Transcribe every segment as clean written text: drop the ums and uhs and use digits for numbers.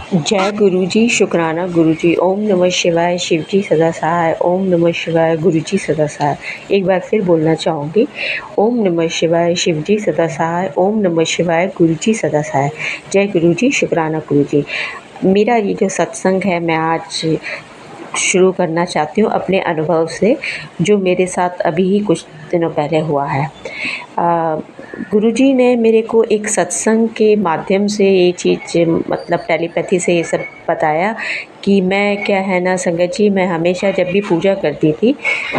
जय गुरु जी, शुक्राना गुरु जी। ओम नमः शिवाय, शिव जी सदा सहाय। ओम नमः शिवाय, गुरु जी सदा सहाय। एक बार फिर बोलना चाहूँगी, ओम नमः शिवाय, शिव जी सदा सहाय। ओम नमः शिवाय, गुरु जी सदा सहाय। जय गुरु जी, शुक्राना गुरु जी। मेरा ये जो सत्संग है, मैं आज शुरू करना चाहती हूँ अपने अनुभव से, जो मेरे साथ अभी ही कुछ दिनों पहले हुआ है। गुरुजी ने मेरे को एक सत्संग के माध्यम से ये चीज़, मतलब टेलीपैथी से ये सब बताया कि मैं, क्या है ना संगत जी, मैं हमेशा जब भी पूजा करती थी,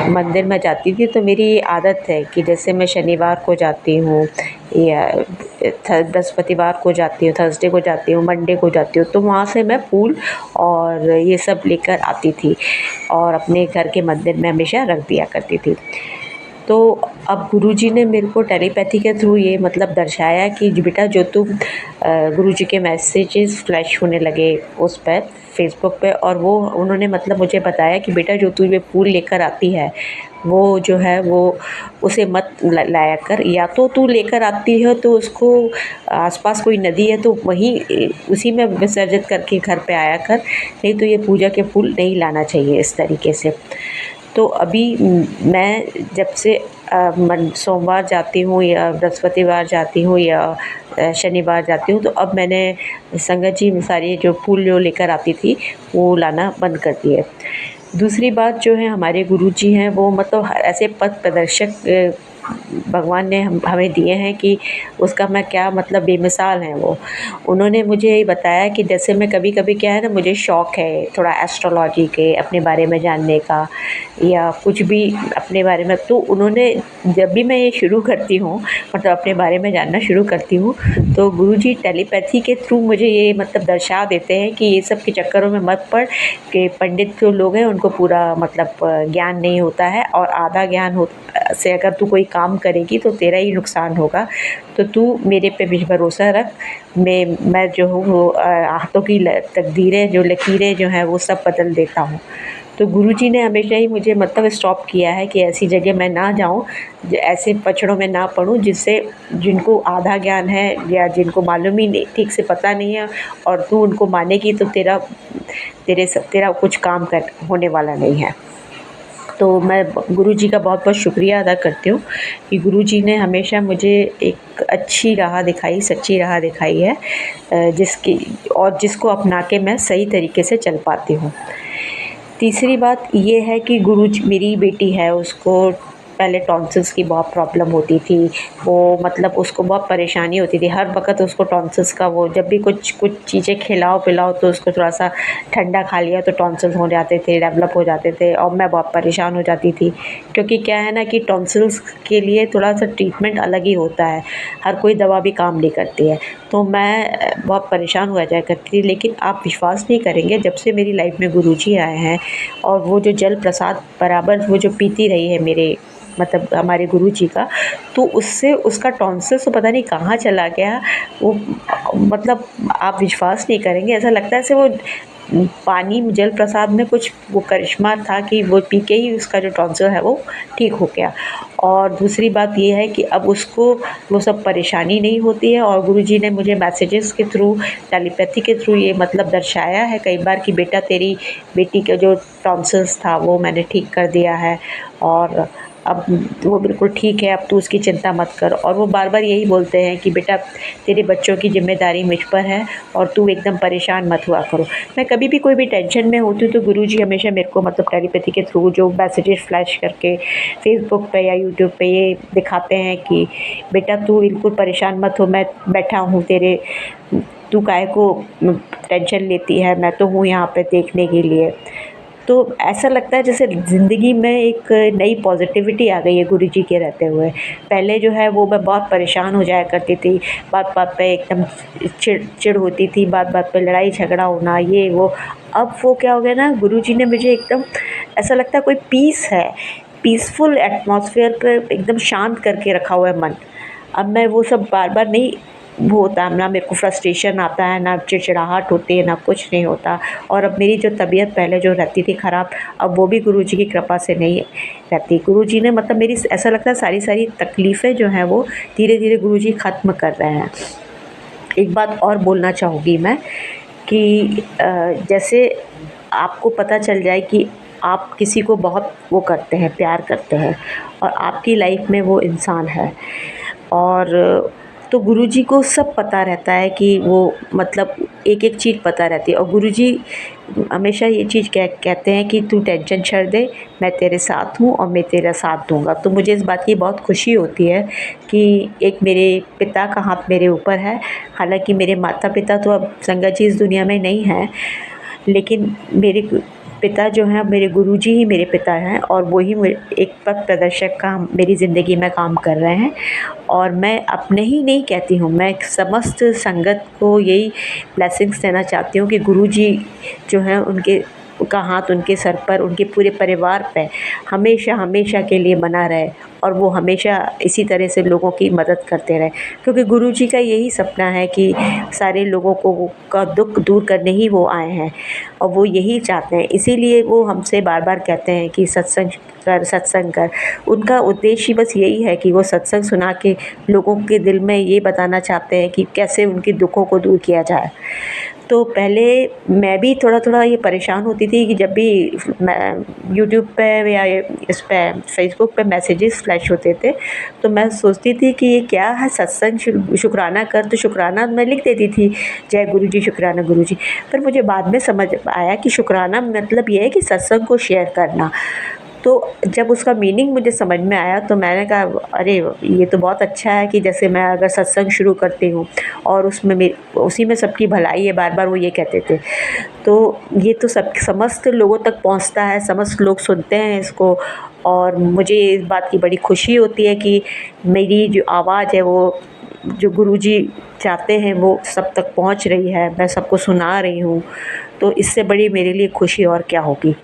मंदिर में जाती थी, तो मेरी ये आदत है कि जैसे मैं शनिवार को जाती हूँ या बृहस्पतिवार को जाती हूँ, थर्सडे को जाती हूँ, मंडे को जाती हूँ, तो वहाँ से मैं फूल और ये सब लेकर आती थी और अपने घर के मंदिर में हमेशा रख दिया करती थी। तो अब गुरुजी ने मेरे को टेलीपैथी के थ्रू ये मतलब दर्शाया कि बेटा, जो तुम गुरुजी के मैसेजेस फ्लैश होने लगे उस पर फेसबुक पे, और वो उन्होंने मतलब मुझे बताया कि बेटा, जो तू ये फूल लेकर आती है, वो जो है वो उसे मत लाया कर, या तो तू लेकर आती है तो उसको आसपास कोई नदी है तो वहीं उसी में विसर्जित करके घर पे आया कर, नहीं तो ये पूजा के फूल नहीं लाना चाहिए इस तरीके से। तो अभी मैं जब से सोमवार जाती हूँ या बृहस्पतिवार जाती हूँ या शनिवार जाती हूँ, तो अब मैंने संगत जी सारी जो फूल जो लेकर आती थी वो लाना बंद कर दिए। दूसरी बात जो है, हमारे गुरुजी हैं वो मतलब ऐसे पथ प्रदर्शक भगवान ने हमें दिए हैं कि उसका मैं क्या मतलब बेमिसाल हैं वो। उन्होंने मुझे ये बताया कि जैसे मैं कभी-कभी, क्या है ना, मुझे शौक़ है थोड़ा एस्ट्रोलॉजी के, अपने बारे में जानने का या कुछ भी अपने बारे में, तो उन्होंने जब भी मैं ये शुरू करती हूँ, मतलब अपने बारे में जानना शुरू करती हूँ, तो गुरुजी टेलीपैथी के थ्रू मुझे ये मतलब दर्शा देते हैं कि ये सब के चक्करों में मत पड़, कि पंडित जो लोग हैं उनको पूरा मतलब ज्ञान नहीं होता है, और आधा ज्ञान हो से अगर तू कोई काम करेगी तो तेरा ही नुकसान होगा, तो तू मेरे पे भरोसा रख। मैं जो हूँ वो हाथों की तकदीरें, जो लकीरें जो हैं वो सब बदल देता हूँ। तो गुरुजी ने हमेशा ही मुझे मतलब स्टॉप किया है कि ऐसी जगह मैं ना जाऊँ, ऐसे पचड़ों में ना पढूँ जिससे, जिनको आधा ज्ञान है या जिनको मालूम ही नहीं, ठीक से पता नहीं है, और तू उनको मानेगी तो तेरा कुछ काम कर होने वाला नहीं है। तो मैं गुरुजी का बहुत-बहुत शुक्रिया अदा करती हूँ कि गुरुजी ने हमेशा मुझे एक अच्छी राह दिखाई, सच्ची राह दिखाई है, जिसको अपना के मैं सही तरीके से चल पाती हूँ। तीसरी बात ये है कि मेरी बेटी है, उसको पहले टॉन्सिल्स की बहुत प्रॉब्लम होती थी। वो मतलब उसको बहुत परेशानी होती थी, हर वक़्त उसको टॉन्सिल्स का, वो जब भी कुछ चीज़ें खिलाओ-पिलाओ तो उसको थोड़ा-सा ठंडा खा लिया तो टॉन्सिल्स हो जाते थे, डेवलप हो जाते थे, और मैं बहुत परेशान हो जाती थी। क्योंकि क्या है ना कि टॉन्सिल्स के लिए थोड़ा-सा ट्रीटमेंट अलग ही होता है, हर कोई दवा भी काम नहीं करती है। तो मैं बहुत परेशान हुआ जाया करती थी, लेकिन आप विश्वास नहीं करेंगे, जब से मेरी लाइफ़ में गुरुजी आए हैं और वो जो जल प्रसाद बराबर वो जो पीती रही है मेरे, मतलब हमारे गुरुजी का, तो उससे उसका टॉन्सिल्स तो पता नहीं कहाँ चला गया। वो मतलब आप विश्वास नहीं करेंगे, ऐसा लगता है जैसे वो पानी जल प्रसाद में कुछ वो करिश्मा था कि वो पी के ही उसका जो टॉन्सिल है वो ठीक हो गया। और दूसरी बात ये है कि अब उसको वो सब परेशानी नहीं होती है, और गुरुजी ने मुझे मैसेजेस के थ्रू, टेलीपैथी के थ्रू ये मतलब दर्शाया है कई बार कि बेटा, तेरी बेटी का जो टॉन्सिल्स था वो मैंने ठीक कर दिया है, और अब वो बिल्कुल ठीक है, अब तू उसकी चिंता मत कर। और वो बार-बार यही बोलते हैं कि बेटा, तेरे बच्चों की ज़िम्मेदारी मुझ पर है और तू एकदम परेशान मत हुआ करो। मैं कभी भी कोई भी टेंशन में होती हूँ तो गुरुजी हमेशा मेरे को मतलब टेलीपैथी के थ्रू जो मैसेजेस फ्लैश करके फ़ेसबुक पे या यूट्यूब पे ये दिखाते हैं कि बेटा, तू बिल्कुल परेशान मत हो, मैं बैठा हूँ तेरे, तू काहे को टेंशन लेती है, मैं तो हूँ यहाँ पे देखने के लिए। तो ऐसा लगता है जैसे ज़िंदगी में एक नई पॉज़िटिविटी आ गई है गुरुजी के रहते हुए। पहले जो है वो मैं बहुत परेशान हो जाया करती थी, बात-बात पे एकदम चिढ़ होती थी, बात-बात पे लड़ाई झगड़ा होना, ये वो। अब वो क्या हो गया ना, गुरुजी ने मुझे एकदम ऐसा लगता है कोई पीस है, पीसफुल एटमॉस्फेयर पे एकदम शांत करके रखा हुआ है मन। अब मैं वो सब बार-बार नहीं, वो होता है ना, मेरे को फ्रस्ट्रेशन आता है, ना चिड़चिड़ाहट होती है, ना कुछ नहीं होता। और अब मेरी जो तबीयत पहले जो रहती थी ख़राब, अब वो भी गुरुजी की कृपा से नहीं रहती। गुरुजी ने मतलब मेरी, ऐसा लगता है सारी तकलीफ़ें जो हैं वो धीरे-धीरे गुरुजी ख़त्म कर रहे हैं। एक बात और बोलना चाहूँगी मैं कि जैसे आपको पता चल जाए कि आप किसी को बहुत वो करते हैं, प्यार करते हैं और आपकी लाइफ में वो इंसान है। और तो गुरुजी को सब पता रहता है कि वो मतलब एक-एक चीज़ पता रहती है और गुरुजी हमेशा ये चीज़ कहते हैं कि तू टेंशन छोड़ दे, मैं तेरे साथ हूँ और मैं तेरा साथ दूँगा। तो मुझे इस बात की बहुत खुशी होती है कि एक मेरे पिता का हाथ मेरे ऊपर है। हालाँकि मेरे माता-पिता तो अब संगत जी इस दुनिया में नहीं हैं, लेकिन मेरे पिता जो हैं, मेरे गुरुजी ही मेरे पिता हैं और वो ही एक पथ प्रदर्शक का मेरी ज़िंदगी में काम कर रहे हैं। और मैं अपने ही नहीं कहती हूँ, मैं समस्त संगत को यही ब्लेसिंग्स देना चाहती हूँ कि गुरुजी जो हैं उनके का हाथ उनके सर पर, उनके पूरे परिवार पे हमेशा हमेशा के लिए बना रहे और वो हमेशा इसी तरह से लोगों की मदद करते रहें। क्योंकि गुरुजी का यही सपना है कि सारे लोगों को का दुख दूर करने ही वो आए हैं और वो यही चाहते हैं। इसीलिए वो हमसे बार-बार कहते हैं कि सत्संग कर, सत्संग कर। उनका उद्देश्य बस यही है कि वो सत्संग सुना के लोगों के दिल में ये बताना चाहते हैं कि कैसे उनके दुखों को दूर किया जाए। तो पहले मैं भी थोड़ा-थोड़ा ये परेशान होती थी कि जब भी मैं यूट्यूब पे या इस पे फ़ेसबुक पे मैसेजेस फ्लैश होते थे, तो मैं सोचती थी कि ये क्या है सत्संग शुकराना कर, तो शुकराना मैं लिख देती थी, जय गुरुजी शुकराना गुरुजी। पर मुझे बाद में समझ आया कि शुकराना मतलब ये है कि सत्संग को शेयर करना। तो जब उसका मीनिंग मुझे समझ में आया तो मैंने कहा अरे ये तो बहुत अच्छा है कि जैसे मैं अगर सत्संग शुरू करती हूँ और उसमें उसी में सबकी भलाई है, बार-बार वो ये कहते थे। तो ये तो सब समस्त लोगों तक पहुँचता है, समस्त लोग सुनते हैं इसको और मुझे इस बात की बड़ी खुशी होती है कि मेरी जो आवाज़ है वो जो गुरुजी चाहते हैं वो सब तक पहुँच रही है, मैं सबको सुना रही हूँ। तो इससे बड़ी मेरे लिए खुशी और क्या होगी।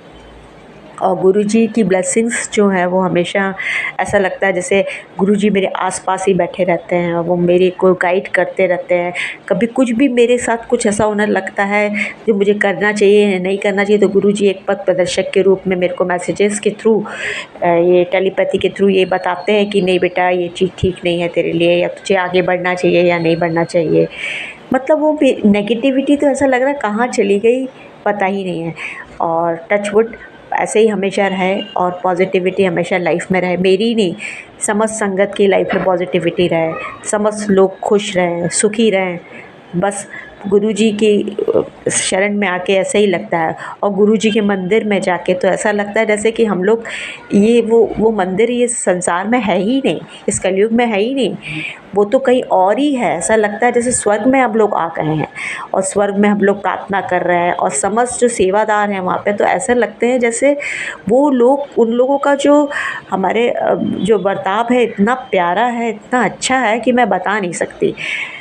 और गुरुजी की ब्लेसिंग्स जो है वो हमेशा ऐसा लगता है जैसे गुरुजी मेरे आस-पास ही बैठे रहते हैं और वो मेरे को गाइड करते रहते हैं। कभी कुछ भी मेरे साथ कुछ ऐसा होने लगता है जो मुझे करना चाहिए या नहीं करना चाहिए, तो गुरुजी एक पथ प्रदर्शक के रूप में मेरे को मैसेजेस के थ्रू ये टेलीपैथी के थ्रू ये बताते हैं कि नहीं बेटा ये चीज़ ठीक नहीं है तेरे लिए, या तुझे आगे बढ़ना चाहिए या नहीं बढ़ना चाहिए। मतलब वो नेगेटिविटी तो ऐसा लग रहा है कहाँ चली गई पता ही नहीं है। और टच वुड ऐसे ही हमेशा रहे और पॉजिटिविटी हमेशा लाइफ में रहे, मेरी ही नहीं समस्त संगत की लाइफ में पॉजिटिविटी रहे, समस्त लोग खुश रहें, सुखी रहें। बस गुरुजी की शरण में आके ऐसा ही लगता है। और गुरुजी के मंदिर में जाके तो ऐसा लगता है जैसे कि हम लोग ये वो मंदिर ये संसार में है ही नहीं, इस कलयुग में है ही नहीं, वो तो कहीं और ही है। ऐसा लगता है जैसे स्वर्ग में हम लोग आ गए हैं और स्वर्ग में हम लोग प्रार्थना कर रहे हैं और समस्त जो सेवादार हैं वहाँ पे तो ऐसा लगते हैं जैसे वो लोग, उन लोगों का जो हमारे जो बर्ताव है इतना प्यारा है, इतना अच्छा है कि मैं बता नहीं सकती।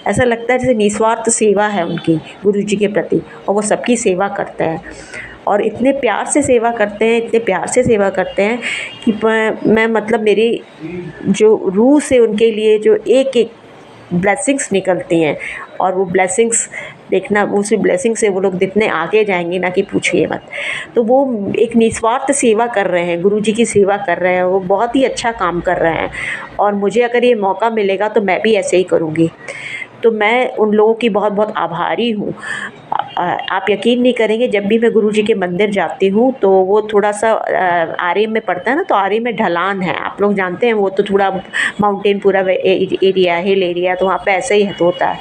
ऐसा लगता है जैसे निस्वार्थ सेवा है उनकी गुरुजी के प्रति और वो सबकी सेवा करते हैं और इतने प्यार से सेवा करते हैं, इतने प्यार से सेवा करते हैं कि मैं मतलब मेरी जो रूह से उनके लिए जो एक-एक ब्लेसिंग्स निकलती हैं और वो ब्लेसिंग्स देखना, उसी ब्लेसिंग से वो लोग जितने आगे जाएंगे ना कि पूछिए मत। तो वो एक निस्वार्थ सेवा कर रहे हैं, गुरुजी की सेवा कर रहे हैं, वो बहुत ही अच्छा काम कर रहे हैं और मुझे अगर ये मौका मिलेगा तो मैं भी ऐसे ही करूँगी। तो मैं उन लोगों की बहुत बहुत आभारी हूँ। आप यकीन नहीं करेंगे, जब भी मैं गुरुजी के मंदिर जाती हूँ तो वो थोड़ा सा आरे में पड़ता है ना, तो आरे में ढलान है, आप लोग जानते हैं वो तो थोड़ा माउंटेन पूरा एरिया, हिल एरिया, तो वहाँ पे ऐसे ही होता है।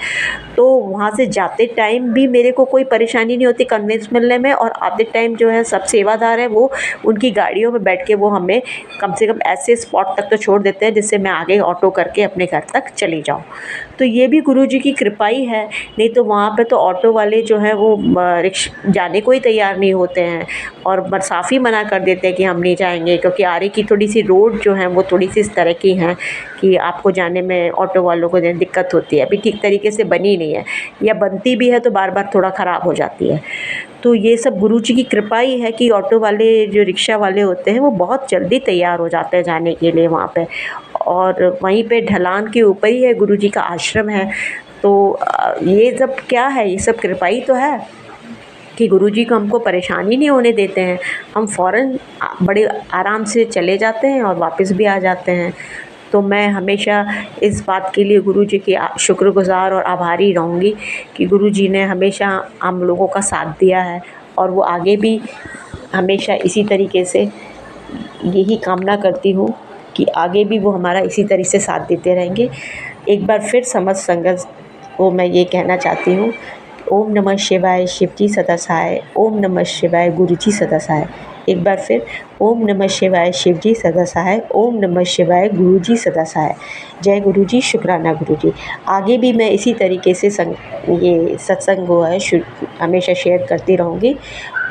तो वहाँ से जाते टाइम भी मेरे को कोई परेशानी नहीं होती कन्वेंस मिलने में और आते टाइम जो है सब सेवादार हैं वो उनकी गाड़ियों में बैठ के वो हमें कम से कम ऐसे स्पॉट तक तो छोड़ देते हैं जिससे मैं आगे ऑटो करके अपने घर तक चली जाऊँ। तो ये भी गुरुजी की कृपा ही है, नहीं तो वहाँ पे तो ऑटो वाले जो हैं वो जाने को ही तैयार नहीं होते हैं और साफ़ ही मना कर देते हैं कि हम नहीं जाएंगे, क्योंकि आरे की थोड़ी सी रोड जो है वो थोड़ी सी इस तरह की हैं कि आपको जाने में ऑटो वालों को दिक्कत होती है, अभी ठीक तरीके से बनी नहीं है या बनती भी है तो बार बार थोड़ा ख़राब हो जाती है। तो ये सब गुरुजी की कृपा ही है कि ऑटो वाले जो रिक्शा वाले होते हैं वो बहुत जल्दी तैयार हो जाते हैं जाने के लिए वहाँ पे, और वहीं पे ढलान के ऊपर ही है गुरुजी का आश्रम है। तो ये सब क्या है, ये सब कृपा ही तो है कि गुरुजी को हमको परेशानी नहीं होने देते हैं, हम फ़ौरन बड़े आराम से चले जाते हैं और वापस भी आ जाते हैं। तो मैं हमेशा इस बात के लिए गुरु जी की शुक्रगुज़ार और आभारी रहूँगी कि गुरु जी ने हमेशा हम लोगों का साथ दिया है और वो आगे भी हमेशा इसी तरीके से, यही कामना करती हूँ कि आगे भी वो हमारा इसी तरह से साथ देते रहेंगे। एक बार फिर समस्त संगत को मैं ये कहना चाहती हूँ, ओम नमः शिवाय, शिव जी सदा सहाय, ओम नमः शिवाय, गुरु जी सदा सहाय। एक बार फिर, ओम नमः शिवाय, शिव जी सदा सहाय, ओम नमः शिवाय, गुरु जी सदा सहाय। जय गुरु जी, शुक्राना गुरु जी। आगे भी मैं इसी तरीके से ये सत्संग वो है हमेशा शेयर करती रहूँगी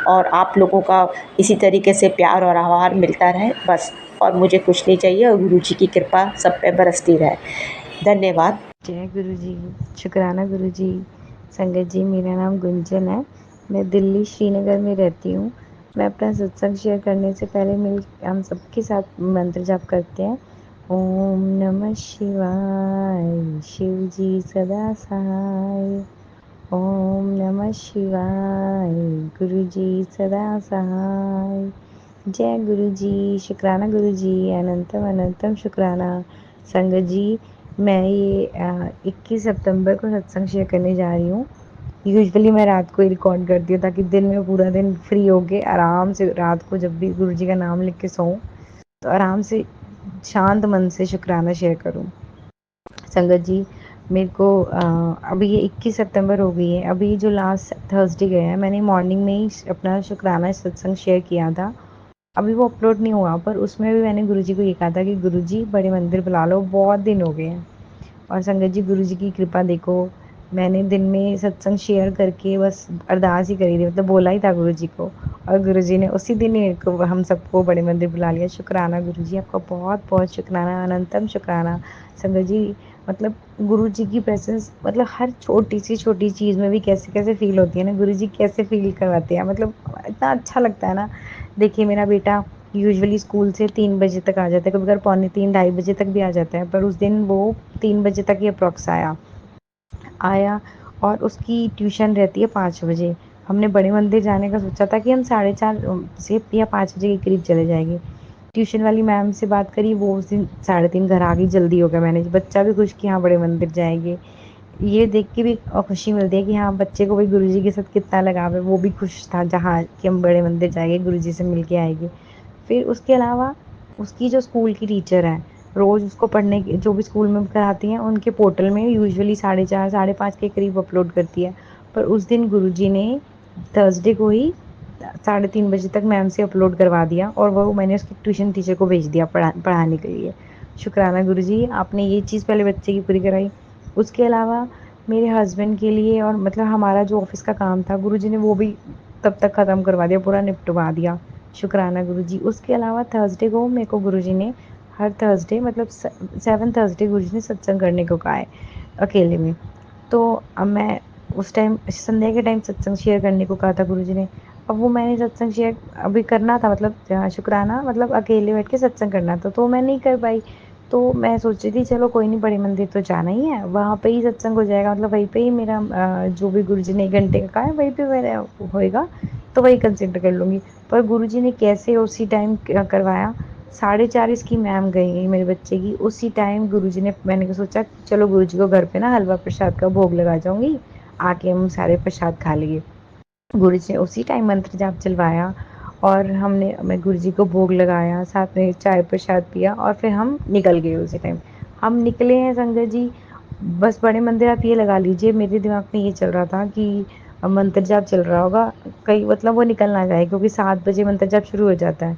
और आप लोगों का इसी तरीके से प्यार और आभार मिलता रहे बस, और मुझे कुछ नहीं चाहिए, और गुरु जी की कृपा सब पे बरसती रहे। धन्यवाद। जय गुरु जी, शुक्राना गुरु जी। संगत जी, मेरा नाम गुंजन है, मैं दिल्ली श्रीनगर में रहती हूँ। मैं अपना सत्संग शेयर करने से पहले हम सबके साथ मंत्र जाप करते हैं। ओम नमः शिवाय, शिव जी सदा सहाय। ओम नमः शिवाय, गुरु जी सदा सहाय। जय गुरु जी, शुक्राना गुरु जी, अनंतम अनंतम शुक्राना। संगत जी, मैं ये 21 सितंबर को सत्संग शेयर करने जा रही हूँ। यूजुअली मैं रात को ही रिकॉर्ड करती हूँ ताकि दिन में पूरा दिन फ्री होके आराम से रात को जब भी गुरु जी का नाम लिख के सोऊं तो आराम से शांत मन से शुक्राना शेयर करूँ। संगत जी, मेरे को अभी ये 21 सितंबर हो गई है। अभी जो लास्ट थर्सडे गया है, मैंने मॉर्निंग में ही अपना शुक्राना सत्संग शेयर किया था। अभी वो अपलोड नहीं हुआ, पर उसमें भी मैंने गुरुजी को ये कहा था कि गुरुजी बड़े मंदिर बुला लो, बहुत दिन हो गए हैं। और संगत जी, गुरुजी की कृपा देखो, मैंने दिन में सत्संग शेयर करके बस अरदास ही करी थी, मतलब बोला ही था गुरुजी को, और गुरुजी ने उसी दिन ही हम सबको बड़े मंदिर बुला लिया। शुक्राना गुरुजी, आपका बहुत बहुत शुक्राना, अनंतम शुक्राना। संगत जी, मतलब गुरु जी की प्रेजेंस, मतलब हर छोटी सी चीज़ में भी कैसे कैसे फील होती है ना, गुरु जी कैसे फील करवाते हैं, मतलब इतना अच्छा लगता है ना। देखिए, मेरा बेटा यूजुअली स्कूल से 3 बजे तक आ जाता है, कभी कभी पौने 3 ढाई बजे तक भी आ जाता है, पर उस दिन वो 3 बजे तक ही अप्रॉक्स आया और उसकी ट्यूशन रहती है 5 बजे। हमने बड़े मंदिर जाने का सोचा था कि हम 4:30 से या 5 बजे के करीब चले जाएंगे। ट्यूशन वाली मैम से बात करी, वो उस दिन 3:30 घर आ गई, जल्दी हो गया मैनेज। बच्चा भी खुश कि हाँ बड़े मंदिर जाएंगे, ये देख के भी खुशी मिलती है कि हाँ बच्चे को भी गुरुजी के साथ कितना लगाव है। वो भी खुश था जहाँ कि हम बड़े मंदिर जाएंगे, गुरुजी से मिल के आएंगे। फिर उसके अलावा उसकी जो स्कूल की टीचर है, रोज़ उसको पढ़ने की जो भी स्कूल में कराती हैं, उनके पोर्टल में यूजुअली 4:30 5:30 के करीब अपलोड करती है। पर उस दिन गुरुजी ने थर्सडे को ही 3:30 बजे तक मैम से अपलोड करवा दिया, और वो मैंने उसकी ट्यूशन टीचर को भेज दिया पढ़ाने के लिए। शुक्राना गुरुजी, आपने ये चीज़ पहले बच्चे की पूरी कराई। उसके अलावा मेरे हस्बैंड के लिए, और मतलब हमारा जो ऑफिस का काम था, गुरुजी ने वो भी तब तक ख़त्म करवा दिया, पूरा निपटवा दिया। शुक्राना गुरुजी। उसके अलावा थर्सडे को मेरे को गुरुजी ने हर थर्सडे, मतलब 7 थर्सडे गुरुजी ने सत्संग करने को कहा है अकेले में। तो अब मैं उस टाइम संध्या के टाइम सत्संग शेयर करने को कहा था गुरुजी ने। अब वो मैंने सत्संग शेयर अभी करना था, मतलब शुक्राना, मतलब अकेले बैठ के सत्संग करना था, तो मैं नहीं कर पाई। तो मैं सोच रही थी चलो कोई नहीं, बड़े मंदिर तो जाना ही है, वहाँ पे ही सत्संग हो जाएगा, मतलब वहीं पे ही मेरा जो भी गुरुजी ने 1 घंटे का कहा है वहीं पे मेरा होएगा, तो वही कंसिडर कर लूँगी। पर गुरुजी ने कैसे उसी टाइम करवाया। 4:30 इसकी मैम गई मेरे बच्चे की, उसी टाइम गुरुजी ने, मैंने सोचा चलो गुरुजी को घर पे ना हलवा प्रसाद का भोग लगा जाऊंगी, आके हम सारे प्रसाद खा लिए। गुरुजी ने उसी टाइम मंत्र जाप चलवाया, और मैं गुरुजी को भोग लगाया, साथ में चाय प्रसाद पिया, और फिर हम निकल गए उसी टाइम। हम निकले हैं संगत जी, बस बड़े मंदिर आप ये लगा लीजिए, मेरे दिमाग में ये चल रहा था कि मंत्र जाप चल रहा होगा, कहीं मतलब वो निकल ना जाए, क्योंकि 7 बजे मंत्र जाप शुरू हो जाता है।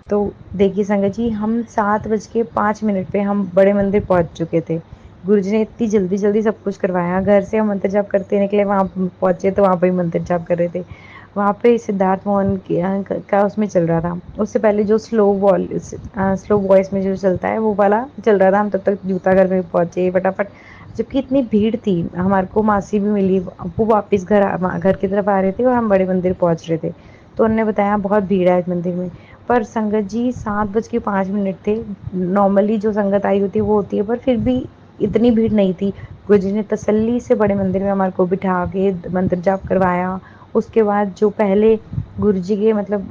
तो देखिए संगत जी, हम 7:05 पे हम बड़े मंदिर पहुंच चुके थे। गुरुजी ने इतनी जल्दी जल्दी सब कुछ करवाया, घर से हम मंत्र जाप करते निकले, वहाँ पहुंचे तो वहाँ पे ही मंत्र जाप कर रहे थे। वहाँ पे सिद्धार्थ मोहन का उसमें चल रहा था, उससे पहले जो स्लो वॉइस में जो चलता है वो वाला चल रहा था। हम तब तक जूता घर में पहुंचे फटाफट, जबकि इतनी भीड़ थी। हमारे को मासी भी मिली, वो वापस घर की तरफ आ रहे थे और हम बड़े मंदिर पहुंच रहे थे, तो उन्होंने बताया बहुत भीड़ है इस मंदिर में। पर संगत जी, 7:05 थे। नॉर्मली जो संगत आई होती है वो होती है, पर फिर भी इतनी भीड़ नहीं थी। गुरुजी ने तसल्ली से बड़े मंदिर में हमारे को बिठा के मंत्र जाप करवाया। उसके बाद जो पहले गुरुजी के, मतलब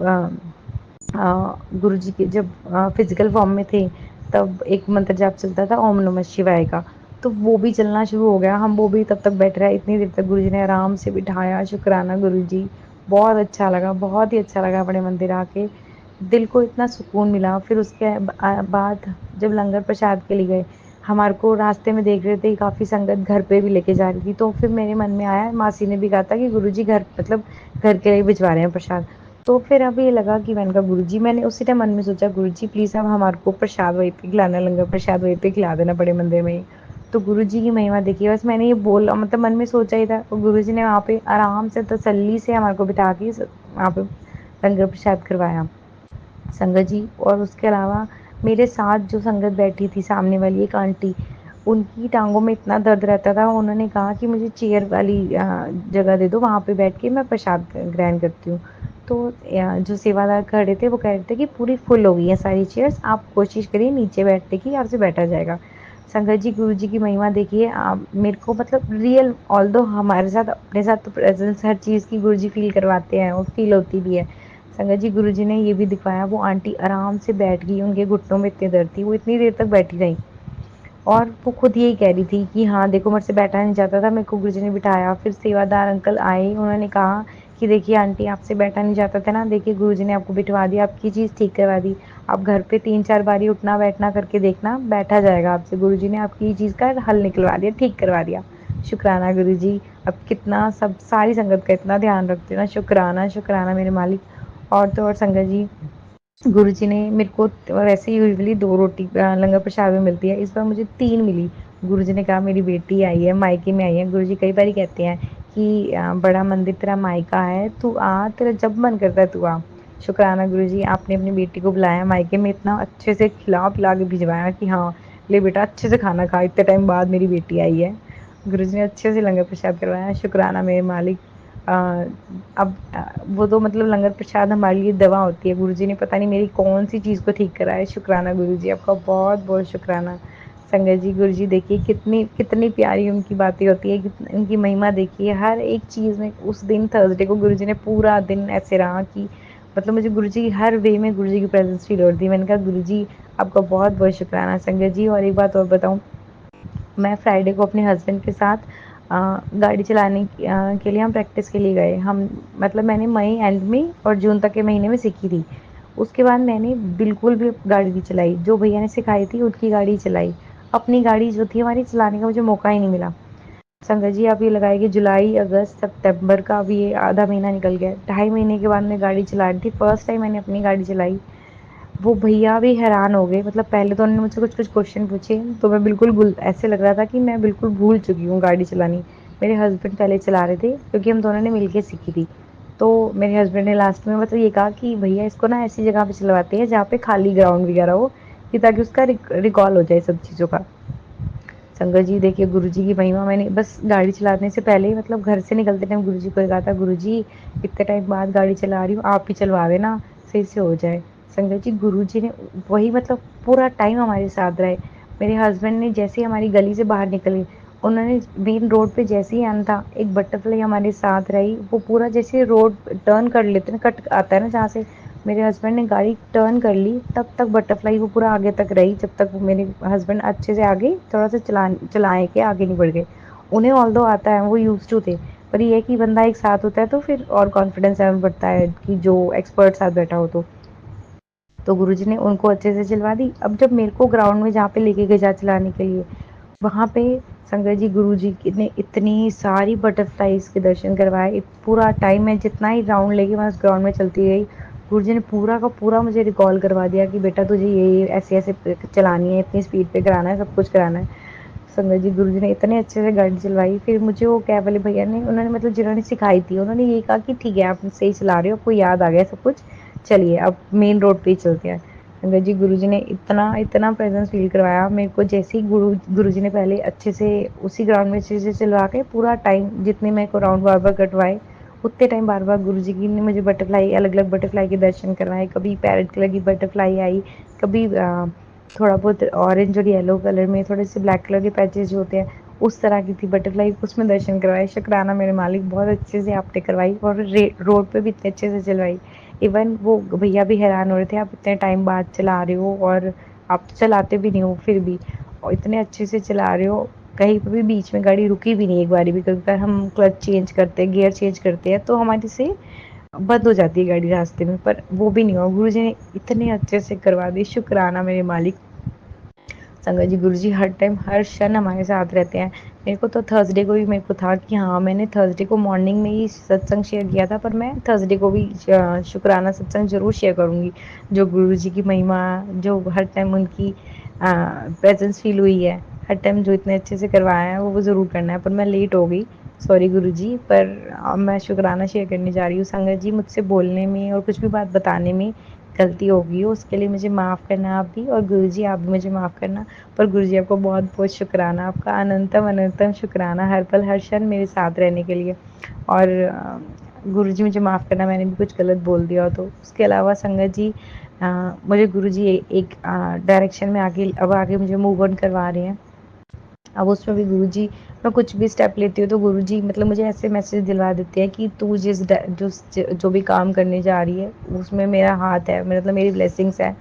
गुरुजी के जब फिजिकल फॉर्म में थे, तब एक मंत्र जाप चलता था ओम नमः शिवाय का, तो वो भी चलना शुरू हो गया। हम वो भी तब तक बैठ रहे, इतनी देर तक गुरुजी ने आराम से बिठाया। शुक्राना गुरुजी, बहुत अच्छा लगा, बहुत ही अच्छा लगा अपने मंदिर आके, दिल को इतना सुकून मिला। फिर उसके बाद जब लंगर प्रसाद के लिए गए, हमारे को रास्ते में देख रहे थे काफ़ी संगत घर पे भी लेके जा रही थी, तो फिर मेरे मन में आया, मासी ने भी कहा था कि गुरुजी घर मतलब घर के लिए भिजवा रहे हैं प्रसाद। तो फिर अब ये लगा कि मैंने कहा गुरुजी, मैंने उसी टाइम मन में सोचा गुरुजी प्लीज़ अब हमारे को प्रसाद वहीं पे खिलाना, लंगर प्रसाद वहीं पे खिला देना बड़े मंदिर में ही। तो गुरुजी की महिमा देखिए, बस मैंने ये बोला, मतलब मन में सोचा ही था, और गुरुजी ने वहाँ पे आराम से तसल्ली से हमारे को बिठा के वहाँ पे लंगर प्रसाद करवाया संगत जी। और उसके अलावा मेरे साथ जो संगत बैठी थी, सामने वाली एक आंटी, उनकी टाँगों में इतना दर्द रहता था, उन्होंने कहा कि मुझे चेयर वाली जगह दे दो, वहाँ पे बैठ के मैं प्रसाद ग्रहण करती हूँ। तो जो सेवादार खड़े थे वो कह रहे थे कि पूरी फुल हो गई हैं सारी चेयर्स, आप कोशिश करिए नीचे बैठने की, आपसे बैठा जाएगा। संगत जी, गुरु जी की महिमा देखिए, आप मेरे को मतलब रियल, ऑल्दो हमारे साथ अपने साथ तो प्रेजेंस हर चीज़ की गुरु जी फील करवाते हैं और फील होती भी है। संगत जी, गुरुजी ने ये भी दिखाया, वो आंटी आराम से बैठ गई, उनके घुटनों में इतनी दर्द थी, वो इतनी देर तक बैठी रहीं, और वो खुद यही कह रही थी कि हाँ देखो मेरे से बैठा नहीं जाता था, मेरे को गुरुजी ने बिठाया। फिर सेवादार अंकल आए, उन्होंने कहा कि देखिए आंटी, आपसे बैठा नहीं जाता था ना, देखिए गुरुजी ने आपको बिठवा दिया, आपकी चीज़ ठीक करवा दी, आप घर पे 3-4 बारी उठना बैठना करके देखना, बैठा जाएगा आपसे, गुरुजी ने आपकी चीज़ का हल निकलवा दिया, ठीक करवा दिया। शुक्राना गुरुजी, अब कितना सब सारी संगत का इतना ध्यान रखते हो ना, शुक्राना शुक्राना मेरे मालिक। और तो और संगत जी, गुरुजी ने मेरे को, वैसे यूजुअली 2 रोटी लंगर प्रसाद में मिलती है, इस बार मुझे 3 मिली। गुरुजी ने कहा मेरी बेटी आई है, मायके में आई है। गुरुजी कई बारी कहते हैं कि बड़ा मंदिर तेरा मायका है, तू आ, तेरा जब मन करता है तू आ। शुक्राना गुरुजी, आपने अपनी बेटी को बुलाया मायके में, इतना अच्छे से खिला पिला के भिजवाया कि हाँ ले बेटा अच्छे से खाना खा, इतने टाइम बाद मेरी बेटी आई है। गुरुजी ने अच्छे से लंगर प्रसाद करवाया, शुक्राना मेरे मालिक। अ, अब वो तो मतलब लंगर प्रसाद हमारे लिए दवा होती है, गुरुजी ने पता नहीं मेरी कौन सी चीज़ को ठीक करा है। शुक्राना गुरुजी, आपका बहुत बहुत शुक्राना। संगत जी, गुरुजी देखिए कितनी कितनी प्यारी उनकी बातें होती है, उनकी महिमा देखिए, हर एक चीज़ में। उस दिन थर्सडे को गुरुजी ने पूरा दिन ऐसे रहा कि मतलब मुझे गुरुजी हर वे में गुरुजी की प्रेजेंस फील हो रही थी। मैंने कहा गुरुजी आपका बहुत बहुत शुक्राना। संगत जी, और एक बात और बताऊँ, मैं फ्राइडे को अपने हस्बैंड के साथ गाड़ी चलाने के लिए हम प्रैक्टिस के लिए गए। हम मतलब मैंने मई एंड में और जून तक के महीने में सीखी थी। उसके बाद मैंने बिल्कुल भी गाड़ी नहीं चलाई, जो भैया ने सिखाई थी उनकी गाड़ी चलाई। अपनी गाड़ी जो थी हमारी चलाने का मुझे मौका ही नहीं मिला। संगत जी, आप ये लगाइए कि जुलाई, अगस्त, सितंबर का अभी ये आधा महीना निकल गया, 2.5 महीने के बाद मैं गाड़ी चला रही थी, फर्स्ट टाइम मैंने अपनी गाड़ी चलाई। वो भैया भी हैरान हो गए, मतलब पहले तो उन्होंने मुझसे कुछ-कुछ क्वेश्चन पूछे, तो मैं बिल्कुल गुल ऐसे लग रहा था कि मैं बिल्कुल भूल चुकी हूँ गाड़ी चलानी। मेरे हस्बैंड पहले चला रहे थे, क्योंकि हम दोनों ने मिलके सीखी थी। तो मेरे हस्बैंड ने लास्ट में मतलब ये कहा कि भैया इसको ना ऐसी जगह पे चलवाते हैं जहाँ पे खाली ग्राउंड वगैरह हो, कि ताकि उसका रिकॉल हो जाए सब चीज़ों का। संगत जी देखिए, गुरुजी की महिमा, मैंने बस गाड़ी चलाने से पहले ही मतलब घर से निकलते टाइम गुरुजी को कहा था, गुरुजी इतने टाइम बाद गाड़ी चला रही हूँ, आप ही चलवा देना, सही से हो जाए। संगत जी, गुरुजी ने वही मतलब पूरा टाइम हमारे साथ रहे। मेरे हस्बैंड ने जैसे ही हमारी गली से बाहर निकले, उन्होंने मेन रोड पे जैसे ही आना था, एक बटरफ्लाई हमारे साथ रही, वो पूरा जैसे रोड टर्न कर लेते हैं, कट आता है ना जहाँ से, मेरे हस्बैंड ने गाड़ी टर्न कर ली, तब तक बटरफ्लाई वो पूरा आगे तक रही, जब तक वो मेरे हस्बैंड अच्छे से आगे थोड़ा सा चलाए के आगे नहीं बढ़ गए। उन्हें ऑल्दो आता है, वो यूज्ड टू थे, पर ये है कि बंदा एक साथ होता है तो फिर और कॉन्फिडेंस लेवल बढ़ता है कि जो एक्सपर्ट साथ बैठा हो तो गुरुजी ने उनको अच्छे से चलवा दी। अब जब मेरे को ग्राउंड में जहाँ पे लेके गए जा चलाने के लिए, वहाँ पे संगत जी, गुरुजी ने इतनी सारी बटरफ्लाइज के दर्शन करवाए। पूरा टाइम मैं जितना ही राउंड लेके मैं उस ग्राउंड में चलती गई, गुरुजी ने पूरा का पूरा मुझे रिकॉल करवा दिया कि बेटा तुझे ये ऐसे ऐसे चलानी है, इतनी स्पीड पे कराना है, सब कुछ कराना है। संगत जी, गुरुजी ने इतने अच्छे से गाड़ी चलवाई। फिर मुझे वो कैब वाले भैया ने, उन्होंने मतलब जिन्होंने सिखाई थी, उन्होंने ये कहा कि ठीक है आप सही चला रहे हो, आपको याद आ गया सब कुछ, चलिए अब मेन रोड पे ही चलते हैं। संगत जी, गुरुजी ने इतना इतना प्रेजेंस फील करवाया मेरे को, जैसे ही गुरुजी ने पहले अच्छे से उसी ग्राउंड में अच्छे से चलवा के पूरा टाइम, जितने मेरे को राउंड बार बार कटवाए, उतने टाइम बार बार गुरुजी की ने मुझे बटरफ्लाई, अलग अलग बटरफ्लाई के दर्शन करवाए। कभी पैरेट कलर की बटरफ्लाई आई, कभी थोड़ा बहुत ऑरेंज और येलो कलर में थोड़े से ब्लैक कलर के पैचेस जो होते हैं, उस तरह की थी बटरफ्लाई, उसमें दर्शन करवाए। शुक्राना मेरे मालिक, बहुत अच्छे से आपने करवाई, और रोड पे भी इतने अच्छे से चलवाई। इवन वो भैया भी हैरान हो रहे थे, आप इतने टाइम बाद चला रहे हो और आप तो चलाते भी नहीं हो फिर भी, और इतने अच्छे से चला रहे हो, कहीं पर भी बीच में गाड़ी रुकी भी नहीं एक बारी भी। कभी कभी हम क्लच चेंज करते हैं, गियर चेंज करते हैं, तो हमारे से बंद हो जाती है गाड़ी रास्ते में, पर वो भी नहीं हुआ। गुरु जी ने इतने अच्छे से करवा दी, शुक्राना मेरे मालिक। संगत जी, गुरु जी हर टाइम हर क्षण हमारे साथ रहते हैं। मेरे को तो थर्सडे को भी मेरे को था कि हाँ, मैंने थर्सडे को मॉर्निंग में ही सत्संग शेयर किया था, पर मैं थर्सडे को भी शुक्राना सत्संग ज़रूर शेयर करूँगी। जो गुरु जी की महिमा, जो हर टाइम उनकी प्रेजेंस फील हुई है, हर टाइम जो इतने अच्छे से करवाया है, वो ज़रूर करना है। पर मैं लेट हो गई, सॉरी गुरु जी, पर मैं शुक्राना शेयर करने जा रही हूँ। संगत जी, मुझसे बोलने में और कुछ भी बात बताने में गलती हो गई हो, उसके लिए मुझे माफ़ करना आप भी, और गुरु जी आप भी मुझे माफ़ करना। पर गुरु जी आपको बहुत बहुत शुक्राना, आपका अनंतम अनंतम शुक्राना, हर पल हर क्षण मेरे साथ रहने के लिए। और गुरु जी मुझे माफ़ करना, मैंने भी कुछ गलत बोल दिया हो तो। उसके अलावा संगत जी, मुझे गुरु जी एक डायरेक्शन में आगे, अब आगे मुझे मूव ऑन करवा रहे हैं। अब उसमें भी गुरु जी, मैं कुछ भी स्टेप लेती हूँ तो गुरु जी मतलब मुझे ऐसे मैसेज दिलवा देते हैं कि तू जो भी काम करने जा रही है उसमें मेरा हाथ है, मतलब मेरी ब्लेसिंग्स है,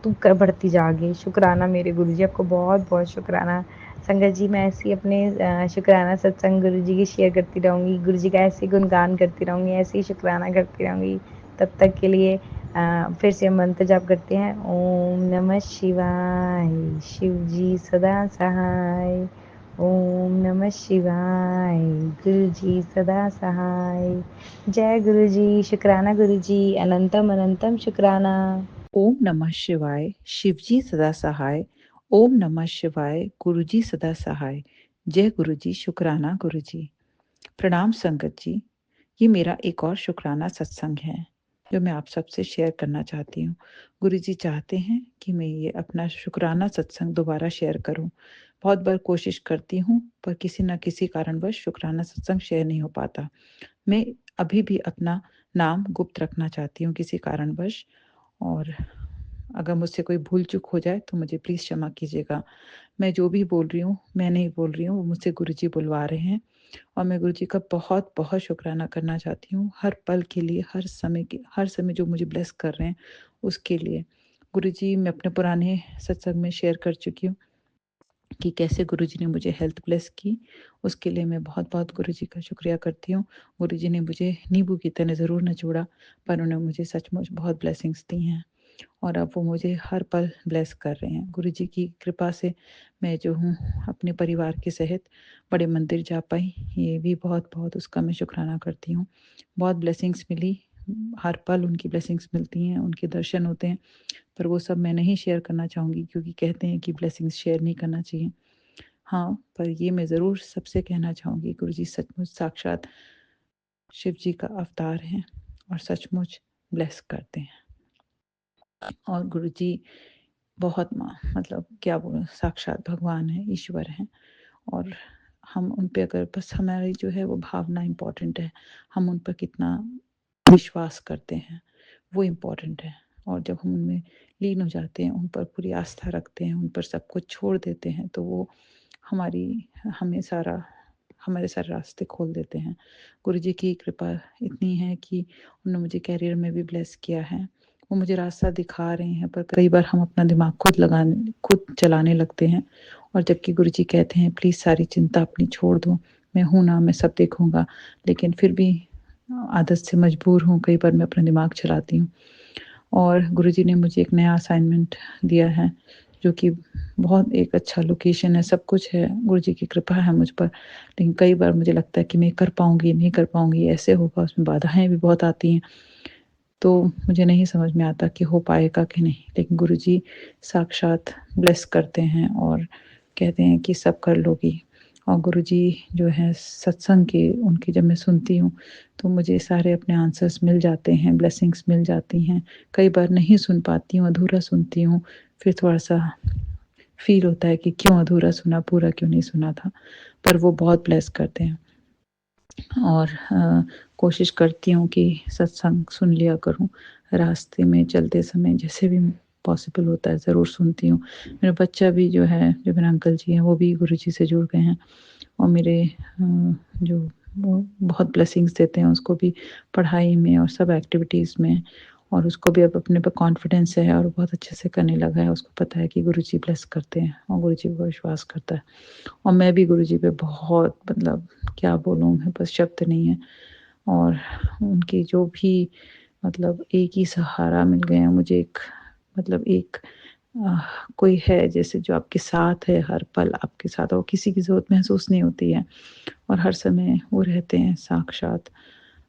तू कर बढ़ती जा आगे। शुक्राना मेरे गुरु जी, आपको बहुत बहुत शुक्राना। संगत जी, मैं ऐसे ही अपने शुक्राना सत्संग गुरु जी की शेयर करती रहूँगी, गुरु जी का ऐसे ही गुणगान करती रहूँगी, ऐसे ही शुक्राना करती रहूँगी। तब तक के लिए फिर से हम मंत्र जाप करते हैं। ओम नमः शिवाय, शिव जी सदा सहाय। ओम नमः शिवाय, गुरु जी सदा सहाय। जय गुरु जी, शुक्राना गुरु जी, अनंतम अनंतम शुक्राना। ओम नमः शिवाय, शिवजी सदा सहाय। ओम नमः शिवाय, गुरुजी सदा सहाय। जय गुरुजी, शुक्राना गुरुजी। प्रणाम संगत जी। ये मेरा एक और शुक्राना सत्संग है जो मैं आप सबसे शेयर करना चाहती हूँ। गुरुजी चाहते हैं कि मैं ये अपना शुक्राना सत्संग दोबारा शेयर करूँ। बहुत बार कोशिश करती हूँ पर किसी न किसी कारणवश शुक्राना सत्संग शेयर नहीं हो पाता। मैं अभी भी अपना नाम गुप्त रखना चाहती हूँ किसी कारणवश, और अगर मुझसे कोई भूल चूक हो जाए तो मुझे प्लीज़ क्षमा कीजिएगा। मैं जो भी बोल रही हूँ, मैं नहीं बोल रही हूँ, वो मुझसे गुरुजी बुलवा रहे हैं, और मैं गुरुजी का बहुत बहुत शुक्राना करना चाहती हूँ हर पल के लिए, हर समय जो मुझे ब्लेस कर रहे हैं उसके लिए। गुरुजी, मैं अपने पुराने सत्संग में शेयर कर चुकी हूँ कि कैसे गुरुजी ने मुझे हेल्थ ब्लेस की। उसके लिए मैं बहुत-बहुत गुरुजी का शुक्रिया करती हूँ। गुरुजी ने मुझे नींबू की तरह ज़रूर निचोड़ा, पर उन्होंने मुझे सचमुच बहुत ब्लेसिंग्स दी हैं, और अब वो मुझे हर पल ब्लेस कर रहे हैं। गुरुजी की कृपा से मैं जो हूँ अपने परिवार के सहित बड़े मंदिर जा पाई, ये भी बहुत-बहुत उसका मैं शुक्राना करती हूँ। बहुत ब्लेसिंग्स मिली, हर पल उनकी ब्लेसिंग्स मिलती हैं, उनके दर्शन होते हैं, पर वो सब मैं नहीं शेयर करना चाहूँगी क्योंकि कहते हैं कि ब्लेसिंग्स शेयर नहीं करना चाहिए। हाँ, पर ये मैं ज़रूर सबसे कहना चाहूँगी, गुरुजी सचमुच साक्षात शिव जी का अवतार हैं और सचमुच ब्लेस करते हैं। और गुरुजी बहुत मतलब क्या बोलूँ, साक्षात भगवान हैं, ईश्वर हैं, और हम उन पे अगर बस हमारी जो है वो भावना इम्पोर्टेंट है, हम उन पर कितना विश्वास करते हैं वो इम्पोर्टेंट है। और जब हम उनमें लीन हो जाते हैं, उन पर पूरी आस्था रखते हैं, उन पर सब कुछ छोड़ देते हैं, तो वो हमारी हमें सारा हमारे सारे रास्ते खोल देते हैं। गुरुजी की कृपा इतनी है कि उन्होंने मुझे करियर में भी ब्लेस किया है। वो मुझे रास्ता दिखा रहे हैं, पर कई बार हम अपना दिमाग खुद चलाने लगते हैं, और जबकि गुरुजी कहते हैं प्लीज़ सारी चिंता अपनी छोड़ दो, मैं हूँ ना, मैं सब देखूँगा। लेकिन फिर भी आदत से मजबूर हूँ, कई बार मैं अपना दिमाग चलाती हूँ। और गुरुजी ने मुझे एक नया असाइनमेंट दिया है जो कि बहुत एक अच्छा लोकेशन है, सब कुछ है, गुरुजी की कृपा है मुझ पर। लेकिन कई बार मुझे लगता है कि मैं कर पाऊँगी, नहीं कर पाऊँगी, ऐसे होगा, उसमें बाधाएँ भी बहुत आती हैं। तो मुझे नहीं समझ में आता कि हो पाएगा कि नहीं। लेकिन गुरुजी साक्षात ब्लेस करते हैं और कहते हैं कि सब कर लोगी। और गुरुजी जो है सत्संग के उनकी जब मैं सुनती हूँ तो मुझे सारे अपने आंसर्स मिल जाते हैं, ब्लेसिंग्स मिल जाती हैं। कई बार नहीं सुन पाती हूँ, अधूरा सुनती हूँ, फिर थोड़ा-सा फ़ील होता है कि क्यों अधूरा सुना, पूरा क्यों नहीं सुना था। पर वो बहुत ब्लेस करते हैं। और कोशिश करती हूँ कि सत्संग सुन लिया करूँ, रास्ते में चलते समय जैसे भी पॉसिबल होता है ज़रूर सुनती हूँ। मेरा बच्चा भी जो है, जो मेरे अंकल जी हैं, वो भी गुरुजी से जुड़ गए हैं, और मेरे जो वो बहुत ब्लेसिंग्स देते हैं उसको भी पढ़ाई में और सब एक्टिविटीज़ में। और उसको भी अब अपने पे कॉन्फिडेंस है और बहुत अच्छे से करने लगा है। उसको पता है कि गुरुजी ब्लेस करते हैं और गुरुजी पे विश्वास करता है। और मैं भी गुरुजी पे बहुत मतलब क्या बोलूँ, मैं बस शब्द नहीं है। और उनकी जो भी मतलब एक ही सहारा मिल गया मुझे, एक मतलब एक कोई है जैसे जो आपके साथ है, हर पल आपके साथ, और किसी की ज़रूरत महसूस नहीं होती है और हर समय वो रहते हैं साक्षात।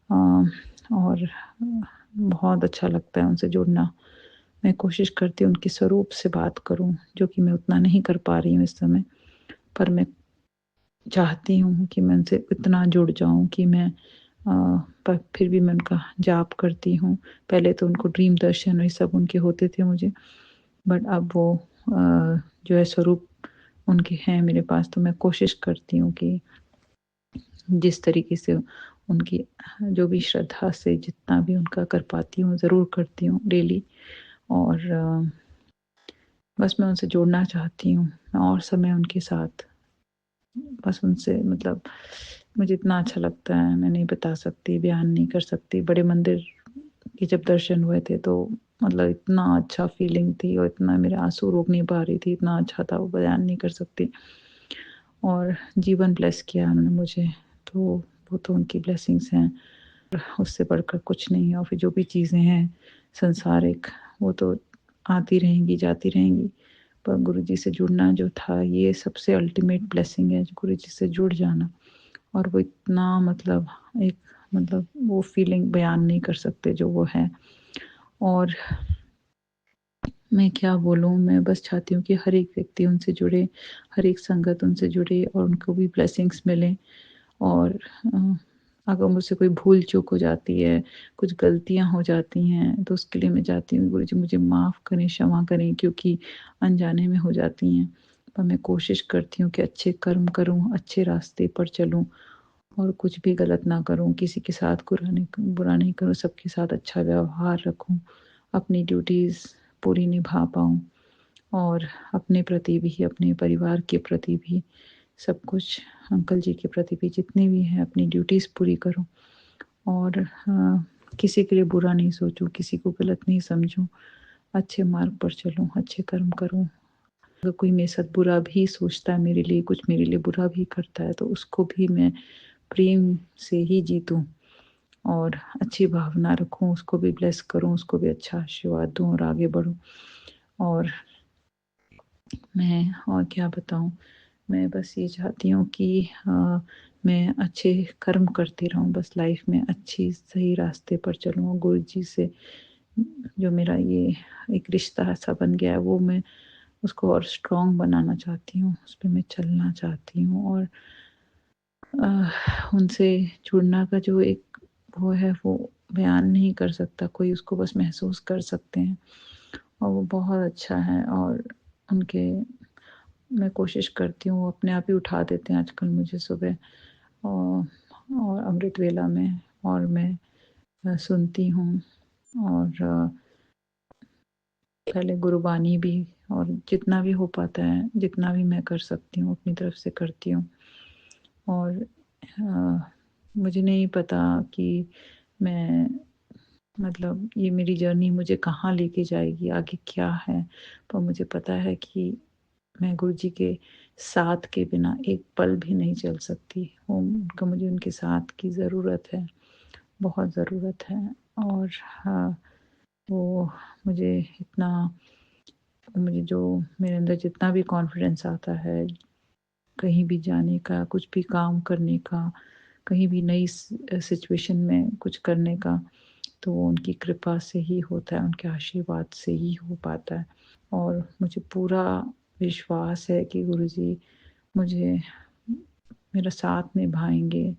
और बहुत अच्छा लगता है उनसे जुड़ना। मैं कोशिश करती हूँ उनके स्वरूप से बात करूँ, जो कि मैं उतना नहीं कर पा रही हूँ इस समय, पर मैं चाहती हूँ कि मैं उनसे इतना जुड़ जाऊँ कि मैं पर फिर भी मैं उनका जाप करती हूँ। पहले तो उनको ड्रीम दर्शन और ये सब उनके होते थे मुझे, बट अब वो जो है स्वरूप उनके हैं मेरे पास। तो मैं कोशिश करती हूँ कि जिस तरीके से उनकी जो भी श्रद्धा से जितना भी उनका कर पाती हूँ ज़रूर करती हूँ डेली। और बस मैं उनसे जुड़ना चाहती हूँ और समय उनके साथ, बस उनसे मतलब मुझे इतना अच्छा लगता है, मैं नहीं बता सकती, बयान नहीं कर सकती। बड़े मंदिर के जब दर्शन हुए थे तो मतलब इतना अच्छा फीलिंग थी और इतना मेरे आंसू रोक नहीं पा रही थी, इतना अच्छा था वो बयान नहीं कर सकती। और जीवन ब्लेस किया उन्होंने मुझे, तो वो तो उनकी ब्लेसिंग्स हैं, उससे बढ़कर कुछ नहीं है। और फिर जो भी चीज़ें हैं संसारिक वो तो आती रहेंगी जाती रहेंगी, पर गुरुजी से जुड़ना जो था ये सबसे अल्टीमेट ब्लेसिंग है, गुरुजी से जुड़ जाना। और वो इतना मतलब एक मतलब वो फीलिंग बयान नहीं कर सकते जो वो है। और मैं क्या बोलूँ, मैं बस चाहती हूँ कि हर एक व्यक्ति उनसे जुड़े, हर एक संगत उनसे जुड़े और उनको भी ब्लेसिंग्स मिलें। और अगर मुझसे कोई भूल चूक हो जाती है, कुछ गलतियाँ हो जाती हैं, तो उसके लिए मैं चाहती हूँ गुरुजी मुझे माफ़ करें, क्षमा करें, क्योंकि अनजाने में हो जाती हैं। पर मैं कोशिश करती हूँ कि अच्छे कर्म करूँ, अच्छे रास्ते पर चलूँ और कुछ भी गलत ना करूँ, किसी के साथ बुरा नहीं करूँ, सबके साथ अच्छा व्यवहार रखूँ, अपनी ड्यूटीज़ पूरी निभा पाऊँ और अपने प्रति भी, अपने परिवार के प्रति भी, सब कुछ अंकल जी के प्रति भी जितने भी हैं अपनी ड्यूटीज़ पूरी करूँ। और किसी के लिए बुरा नहीं सोचूँ, किसी को गलत नहीं समझूँ, अच्छे मार्ग पर चलूँ, अच्छे कर्म करूँ। अगर कोई मेरे साथ बुरा भी सोचता है मेरे लिए, कुछ मेरे लिए बुरा भी करता है, तो उसको भी मैं प्रेम से ही जीतूँ और अच्छी भावना रखूँ, उसको भी ब्लेस करूँ, उसको भी अच्छा आशीर्वाद दूँ और आगे बढ़ूँ। और मैं और क्या बताऊँ, मैं बस ये चाहती हूँ कि मैं अच्छे कर्म करती रहूँ, बस लाइफ में अच्छी सही रास्ते पर चलूँ और गुरुजी से जो मेरा ये एक रिश्ता ऐसा बन गया है वो मैं उसको और स्ट्रॉन्ग बनाना चाहती हूँ, उस पे मैं चलना चाहती हूँ। और उनसे जुड़ना का जो एक वो है वो बयान नहीं कर सकता कोई, उसको बस महसूस कर सकते हैं और वो बहुत अच्छा है। और उनके मैं कोशिश करती हूँ, वो अपने आप ही उठा देते हैं आजकल मुझे सुबह और अमृत वेला में, और मैं सुनती हूँ। और पहले गुरुबानी भी, और जितना भी हो पाता है, जितना भी मैं कर सकती हूँ अपनी तरफ से करती हूँ। और मुझे नहीं पता कि मैं मतलब ये मेरी जर्नी मुझे कहाँ लेके जाएगी, आगे क्या है, पर मुझे पता है कि मैं गुरुजी के साथ के बिना एक पल भी नहीं चल सकती। वो उनका मुझे उनके साथ की ज़रूरत है, बहुत ज़रूरत है। और वो मुझे इतना मुझे जो मेरे अंदर जितना भी कॉन्फिडेंस आता है कहीं भी जाने का, कुछ भी काम करने का, कहीं भी नई सिचुएशन में कुछ करने का, तो वो उनकी कृपा से ही होता है, उनके आशीर्वाद से ही हो पाता है। और मुझे पूरा विश्वास है कि गुरुजी मुझे मेरा साथ निभाएँगे,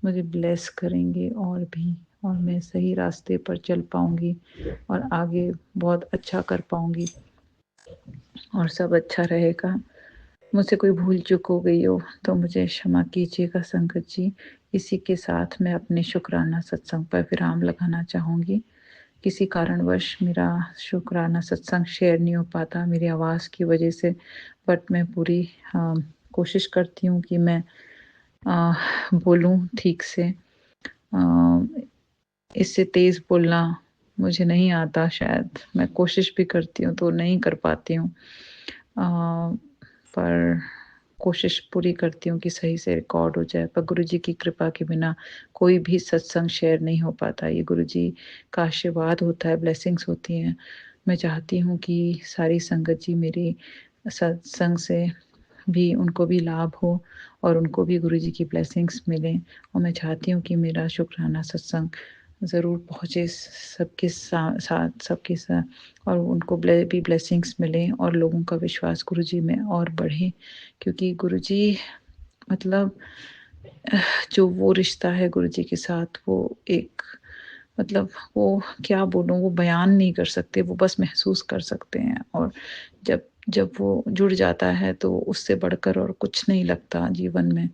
मुझे ब्लेस करेंगे और भी, और मैं सही रास्ते पर चल पाऊँगी और आगे बहुत अच्छा कर पाऊँगी और सब अच्छा रहेगा। मुझसे कोई भूल चूक हो गई हो तो मुझे क्षमा कीजिएगा संगत जी। इसी के साथ मैं अपने शुक्राना सत्संग पर विराम लगाना चाहूँगी। किसी कारणवश मेरा शुक्राना सत्संग शेयर नहीं हो पाता मेरी आवाज़ की वजह से, बट मैं पूरी कोशिश करती हूँ कि मैं बोलूँ ठीक से। इससे तेज़ बोलना मुझे नहीं आता शायद, मैं कोशिश भी करती हूँ तो नहीं कर पाती हूँ। पर कोशिश पूरी करती हूँ कि सही से रिकॉर्ड हो जाए, पर गुरुजी की कृपा के बिना कोई भी सत्संग शेयर नहीं हो पाता। ये गुरुजी का आशीर्वाद होता है, ब्लेसिंग्स होती हैं। मैं चाहती हूँ कि सारी संगत जी मेरी सत्संग से भी उनको भी लाभ हो और उनको भी गुरुजी की ब्लेसिंग्स मिलें, और मैं चाहती हूँ कि मेरा शुक्राना सत्संग ज़रूर पहुँचे सबके साथ, सबके साथ, और उनको भी ब्लेसिंग्स मिलें और लोगों का विश्वास गुरुजी में और बढ़े, क्योंकि गुरुजी मतलब जो वो रिश्ता है गुरुजी के साथ, वो एक मतलब वो क्या बोलूँ, वो बयान नहीं कर सकते, वो बस महसूस कर सकते हैं। और जब जब वो जुड़ जाता है तो उससे बढ़कर और कुछ नहीं लगता जीवन में,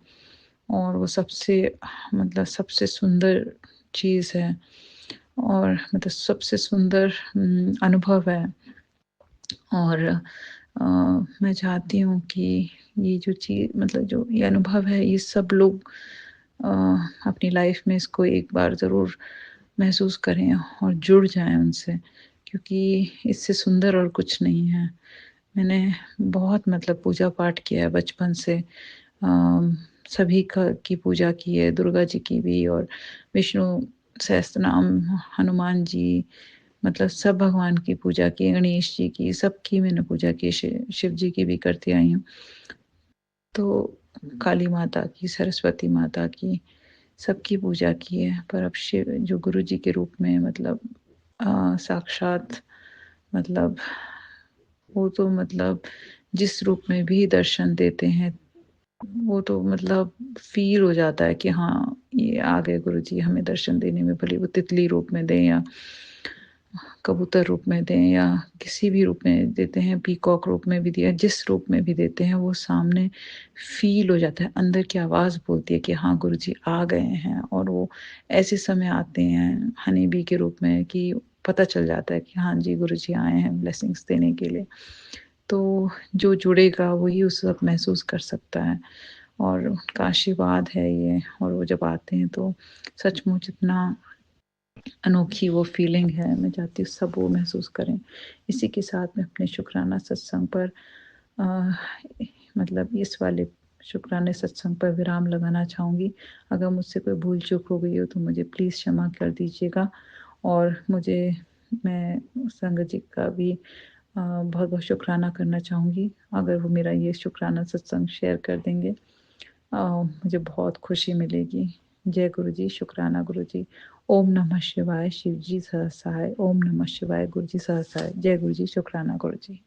और वो सबसे मतलब सबसे सुंदर चीज़ है, और मतलब सबसे सुंदर अनुभव है। और मैं चाहती हूँ कि ये जो चीज़ मतलब जो ये अनुभव है, ये सब लोग अ, अपनी लाइफ में इसको एक बार ज़रूर महसूस करें और जुड़ जाएँ उनसे, क्योंकि इससे सुंदर और कुछ नहीं है। मैंने बहुत मतलब पूजा पाठ किया है बचपन से। सभी का की पूजा की है, दुर्गा जी की भी, और विष्णु सहस्त्रनाम, हनुमान जी, मतलब सब भगवान की पूजा की, गणेश जी की, सबकी मैंने पूजा की, शिव जी की भी करती आई हूँ। तो काली माता की, सरस्वती माता की, सबकी पूजा की है। पर अब शिव जो गुरु जी के रूप में मतलब साक्षात मतलब वो तो मतलब जिस रूप में भी दर्शन देते हैं, वो तो मतलब फ़ील हो जाता है कि हाँ, ये आ गए गुरुजी हमें दर्शन देने में, भले वो तितली रूप में दें या कबूतर रूप में दें या किसी भी रूप में देते हैं, पीकॉक रूप में भी दिया, जिस रूप में भी देते हैं, वो सामने फ़ील हो जाता है, अंदर की आवाज़ बोलती है कि हाँ, गुरुजी आ गए हैं। और वो ऐसे समय आते हैं हनी बी के रूप में कि पता चल जाता है कि हाँ जी, गुरुजी आए हैं ब्लेसिंग्स देने के लिए। तो जो जुड़ेगा वही उस वक़्त महसूस कर सकता है, और उनका आशीर्वाद है ये, और वो जब आते हैं तो सचमुच इतना अनोखी वो फीलिंग है, मैं चाहती हूँ सब वो महसूस करें। इसी के साथ मैं अपने शुक्राना सत्संग पर अ, मतलब इस वाले शुक्राने सत्संग पर विराम लगाना चाहूँगी। अगर मुझसे कोई भूल-चूक हो गई हो तो मुझे प्लीज़ क्षमा कर दीजिएगा, और मैं संगत जी का भी बहुत-बहुत शुकराना करना चाहूँगी। अगर वो मेरा ये शुकराना सत्संग शेयर कर देंगे, मुझे बहुत खुशी मिलेगी। जय गुरु जी, शुकराना गुरु जी। ओम नमः शिवाय, शिव जी सहसहाय। ओम नमः शिवाय, गुरु जी सहसहाय। जय गुरु जी, शुकराना गुरु जी।